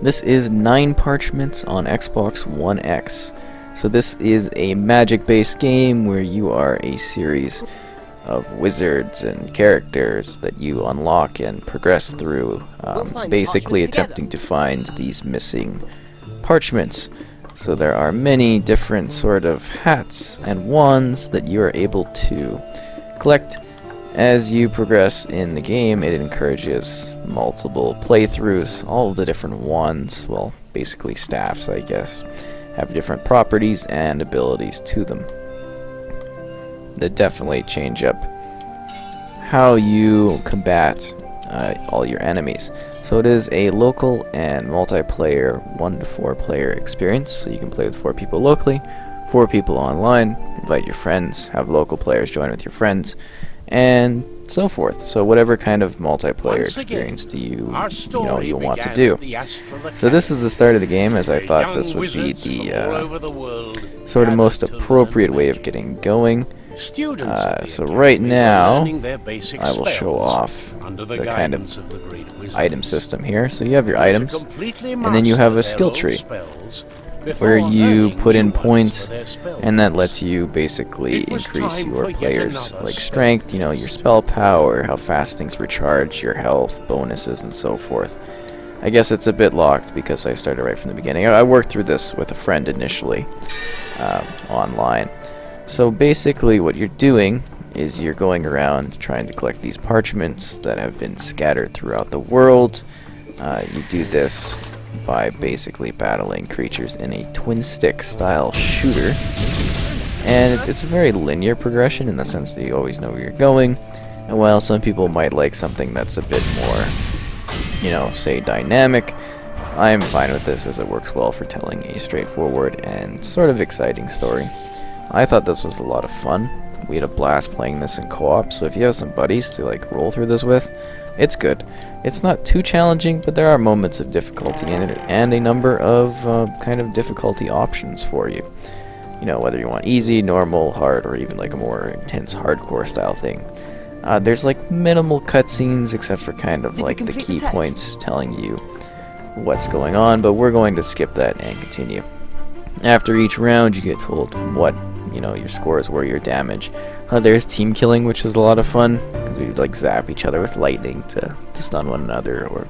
This is 9 Parchments on Xbox One X. So this is a magic-based game where you are a series of wizards and characters that you unlock and progress through, basically attempting to find these missing parchments. So there are many different sort of hats and wands that you are able to collect. As you progress in the game, it encourages multiple playthroughs. All of the different wands, well, basically staffs, I guess, have different properties and abilities to them that definitely change up how you combat all your enemies. So it is a local and multiplayer 1 to 4 player experience, so you can play with 4 people locally, 4 people online, invite your friends, have local players join with your friends, and so forth. So whatever kind of multiplayer experience do you want to do. So this is the start of the game, as I thought this would be the sort of most appropriate way of getting going. So right now, I will show off the kind of item system here. So you have your items, and then you have a skill tree, where you put in points, and that lets you basically increase your players' strength, your spell power, how fast things recharge, your health, bonuses, and so forth. I guess it's a bit locked because I started right from the beginning. I worked through this with a friend initially, online. So basically what you're doing is you're going around trying to collect these parchments that have been scattered throughout the world. You do this by basically battling creatures in a twin stick style shooter, and it's a very linear progression in the sense that you always know where you're going. And while some people might like something that's a bit more, say dynamic, I'm fine with this as it works well for telling a straightforward and sort of exciting story. I thought this was a lot of fun. We had a blast playing this in co-op, so if you have some buddies to roll through this with, it's good. It's not too challenging, but there are moments of difficulty in it, and a number of kind of difficulty options for you. Whether you want easy, normal, hard, or even a more intense hardcore style thing. There's minimal cutscenes, except for kind of the key points telling you what's going on, but we're going to skip that and continue. After each round, you get told what your scores were, your damage. There's team killing, which is a lot of fun, because we would zap each other with lightning to stun one another, or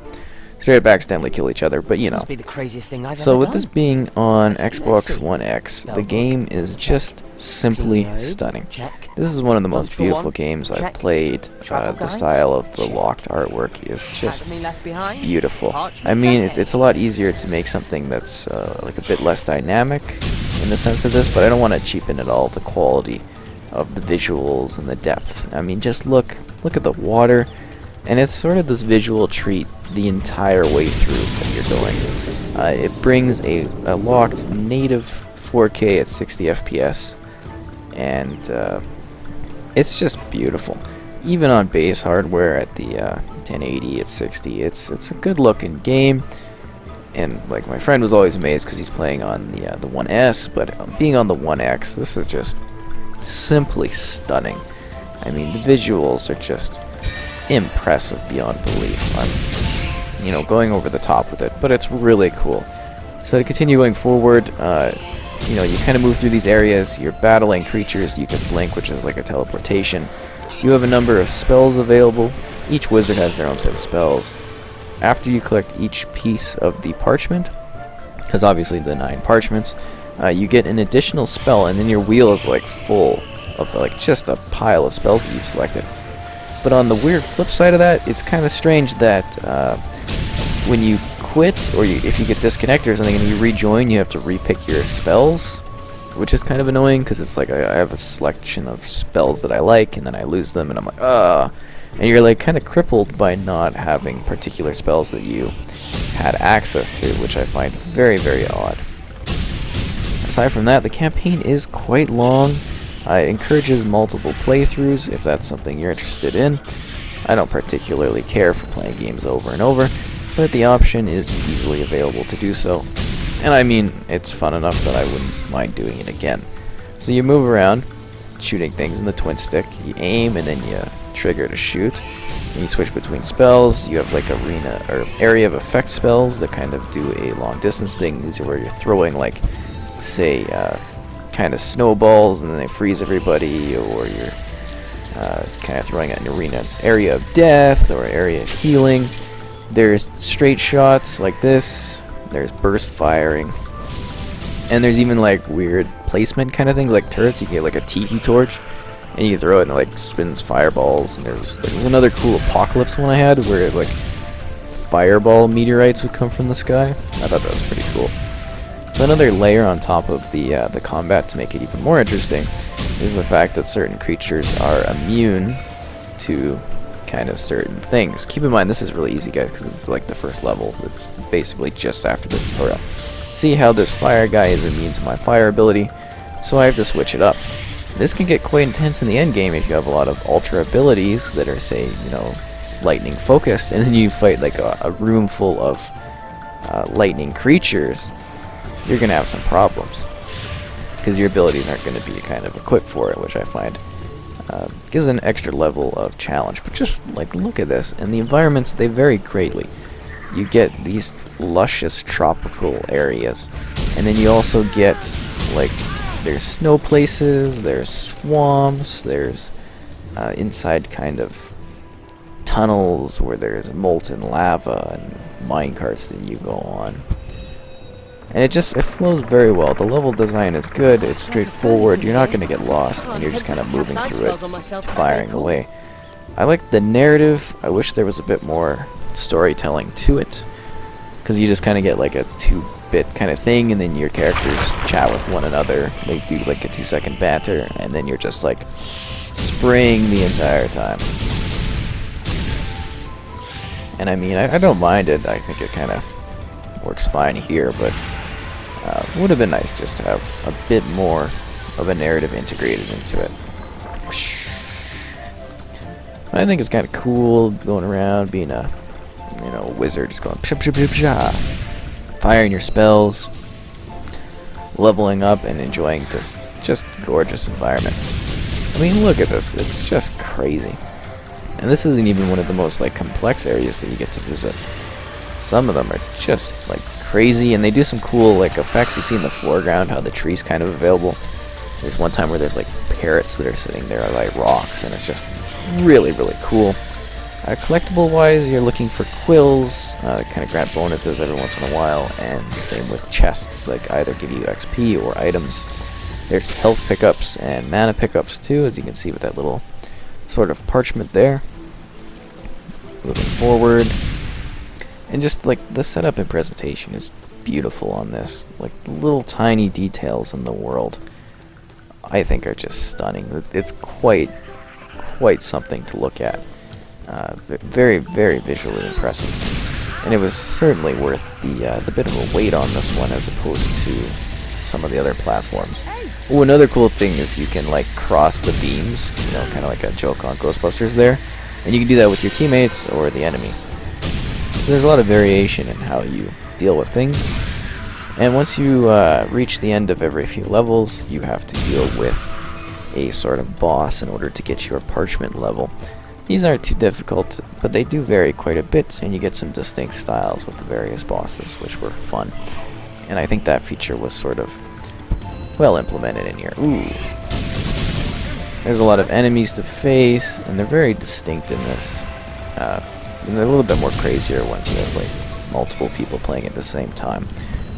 straight up accidentally kill each other, but This must be the craziest thing I've So ever with done. this being on Xbox One X, the game is just simply stunning. Check. This is one of the most Punch for beautiful one. games I've Check. played. Travel The guides. style of the Check. locked artwork is just Academy left behind. beautiful. I Parchments mean, Xbox. it's a lot easier to make something that's a bit less dynamic in the sense of this, but I don't want to cheapen at all the quality of the visuals and the depth. I mean, just look at the water, and it's sort of this visual treat the entire way through that you're going. It brings a locked native 4K at 60 FPS, and it's just beautiful. Even on base hardware at the 1080 at 60, it's a good looking game. And my friend was always amazed because he's playing on the One S, but being on the One X, this is just simply stunning. I mean, the visuals are just impressive beyond belief. I'm, going over the top with it, but it's really cool. So to continue going forward, you kind of move through these areas. You're battling creatures. You can blink, which is like a teleportation. You have a number of spells available. Each wizard has their own set of spells. After you collect each piece of the parchment, because obviously the 9 parchments, you get an additional spell, and then your wheel is full of just a pile of spells that you've selected. But on the weird flip side of that, it's kind of strange that when you quit, or if you get disconnected or something and you rejoin, you have to repick your spells, which is kind of annoying because it's I have a selection of spells that I like, and then I lose them, and I'm and you're kind of crippled by not having particular spells that you had access to, which I find very, very odd. Aside from that, the campaign is quite long. It encourages multiple playthroughs if that's something you're interested in. I don't particularly care for playing games over and over, but the option is easily available to do so. And I mean, it's fun enough that I wouldn't mind doing it again. So you move around, shooting things in the twin stick. You aim and then you trigger to shoot. And you switch between spells. You have like arena or area of effect spells that kind of do a long distance thing. These are where you're throwing like, say, kind of snowballs and then they freeze everybody, or you're kind of throwing an arena area of death or area of healing. There's straight shots like this. There's burst firing. And there's even like weird placement kind of things like turrets. You get like a tiki torch and you throw it and it like spins fireballs. And there's another cool apocalypse one I had where like fireball meteorites would come from the sky. I thought that was pretty cool. So another layer on top of the combat to make it even more interesting is the fact that certain creatures are immune to kind of certain things. Keep in mind this is really easy, guys, because it's like the first level. It's basically just after the tutorial. See how this fire guy is immune to my fire ability, so I have to switch it up. This can get quite intense in the end game if you have a lot of ultra abilities that are, say, you know, lightning focused, and then you fight like a room full of lightning creatures. You're gonna have some problems because your abilities aren't going to be kind of equipped for it, which I find gives an extra level of challenge. But just like look at this, and the environments, they vary greatly. You get these luscious tropical areas, and then you also get like there's snow places, there's swamps, there's inside kind of tunnels where there's molten lava and minecarts that you go on. And it flows very well. The level design is good, it's straightforward, you're not going to get lost, and you're just kind of moving through it, firing away. I like the narrative. I wish there was a bit more storytelling to it, because you just kind of get like a 2-bit kind of thing, and then your characters chat with one another. They do like a 2-second banter, and then you're just like spraying the entire time. And I mean, I don't mind it. I think it kind of works fine here, but would have been nice just to have a bit more of a narrative integrated into it. I think it's kind of cool going around being a, you know, wizard, just going psha psha psha psha, firing your spells, leveling up, and enjoying this just gorgeous environment. I mean, look at this; it's just crazy. And this isn't even one of the most like complex areas that you get to visit. Some of them are just like crazy, and they do some cool like effects. You see in the foreground how the tree's kind of available. There's one time where there's like parrots that are sitting there like rocks, and it's just really, really cool. Collectible wise, you're looking for quills, kind of grant bonuses every once in a while, and the same with chests, like either give you XP or items. There's health pickups and mana pickups too, as you can see with that little sort of parchment there. Moving forward, and just like the setup and presentation is beautiful on this. Like little tiny details in the world, I think are just stunning. It's quite something to look at. Very, very visually impressive, and it was certainly worth the bit of a wait on this one as opposed to some of the other platforms. Oh, another cool thing is you can like cross the beams, you know, kind of like a joke on Ghostbusters there, and you can do that with your teammates or the enemy. So there's a lot of variation in how you deal with things, and once you reach the end of every few levels, you have to deal with a sort of boss in order to get your parchment level. These aren't too difficult, but they do vary quite a bit, and you get some distinct styles with the various bosses, which were fun. And I think that feature was sort of well implemented in here. Ooh. There's a lot of enemies to face, and they're very distinct in this. And they're a little bit more crazier once you have like multiple people playing at the same time.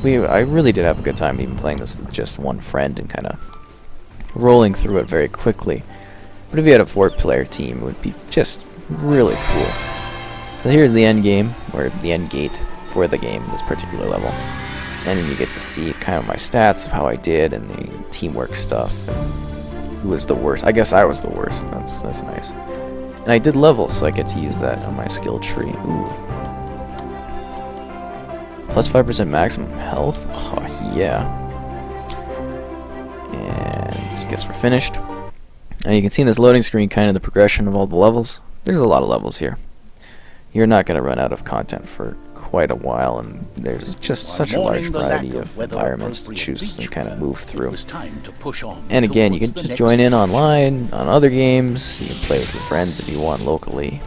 I really did have a good time even playing this with just one friend and kind of rolling through it very quickly. But if you had a 4-player team, it would be just really cool. So here's the end game, or the end gate for the game, this particular level. And then you get to see kind of my stats of how I did and the teamwork stuff. And who was the worst? I guess I was the worst. That's nice. And I did level, so I get to use that on my skill tree. Ooh. Plus 5% maximum health? Oh, yeah. And I guess we're finished. And you can see in this loading screen kind of the progression of all the levels. There's a lot of levels here. You're not going to run out of content for quite a while, and there's just such a large variety of environments to choose and kind of move through. And again, you can just join in online on other games. You can play with your friends if you want locally.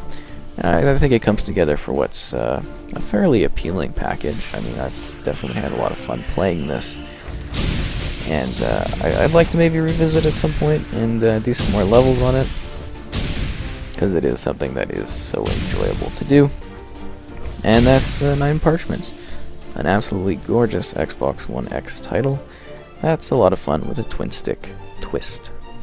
I think it comes together for what's a fairly appealing package. I mean, I've definitely had a lot of fun playing this, and I'd like to maybe revisit at some point and do some more levels on it, because it is something that is so enjoyable to do. And that's 9 Parchments, an absolutely gorgeous Xbox One X title. That's a lot of fun with a twin stick twist.